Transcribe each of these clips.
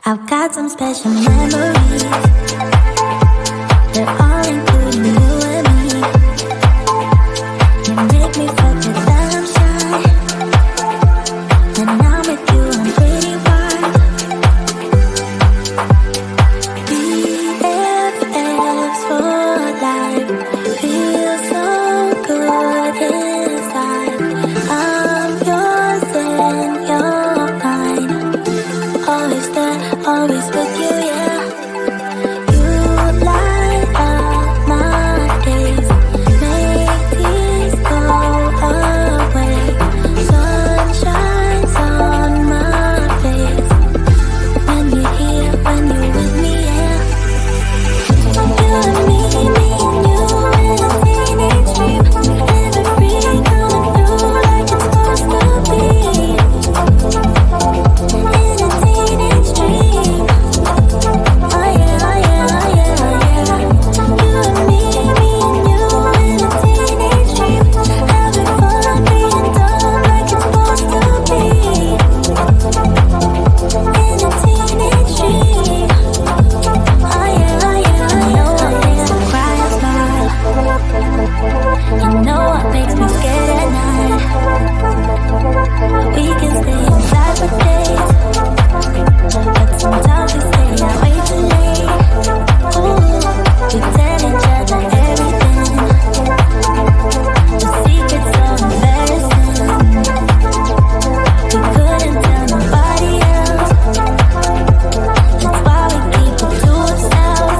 I've got some special memories. They're all including you and me. You make me forget that I'm shy. When I'm with you, I'm pretty wild. BFFs for life. Feel so good inside. I'm yours and you're mine. Always there, always with you, yeah. You light up my days, make these go away. Sun shines on my face when you're here, when you're with me, yeah. You and me and you in a teenage dream, living free, coming through like it's supposed to be. In a teenage dream. Oh yeah, oh yeah, oh yeah, oh yeah. You and me and you in a teenage dream, having fun, being dumb like it's supposed to be. In a teenage dream. Oh yeah, oh yeah, oh yeah. You know what makes me cry and smile. You know what makes me scared at night. We can stay inside for days, but sometimes we stay out way too late. Ooh, we tell each other everything. The secret's so embarrassing. We couldn't tell nobody else. That's why we keep it to ourselves.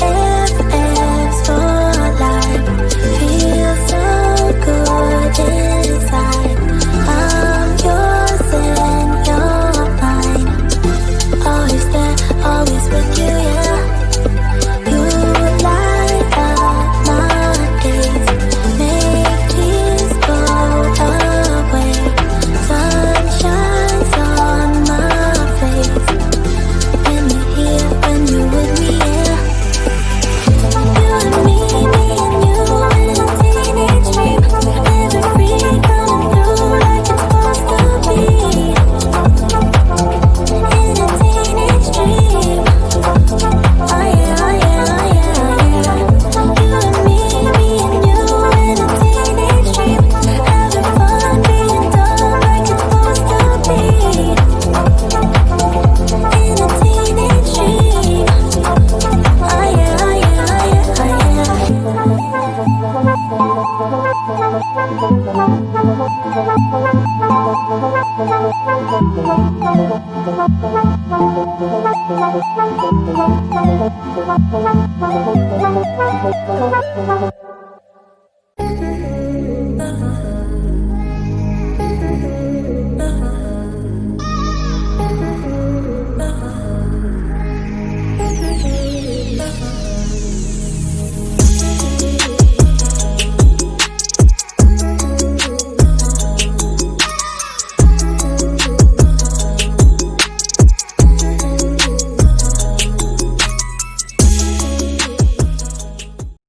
BFFs for life. Feel so good inside. I'm yours and you're mine. Always there, always with you, yeah. You light up my days, make these go away. Sun shines on my face when you're here, when you're with me, yeah. You and me and you in a teenage dream, living free, coming through like it's supposed to be. In a teenage dream. Oh yeah, oh yeah, oh yeah, oh yeah. You and me and you in a teenage dream, having fun, being dumb like it's supposed to be. In a teenage dream. Oh yeah, oh yeah, oh yeah, oh yeah.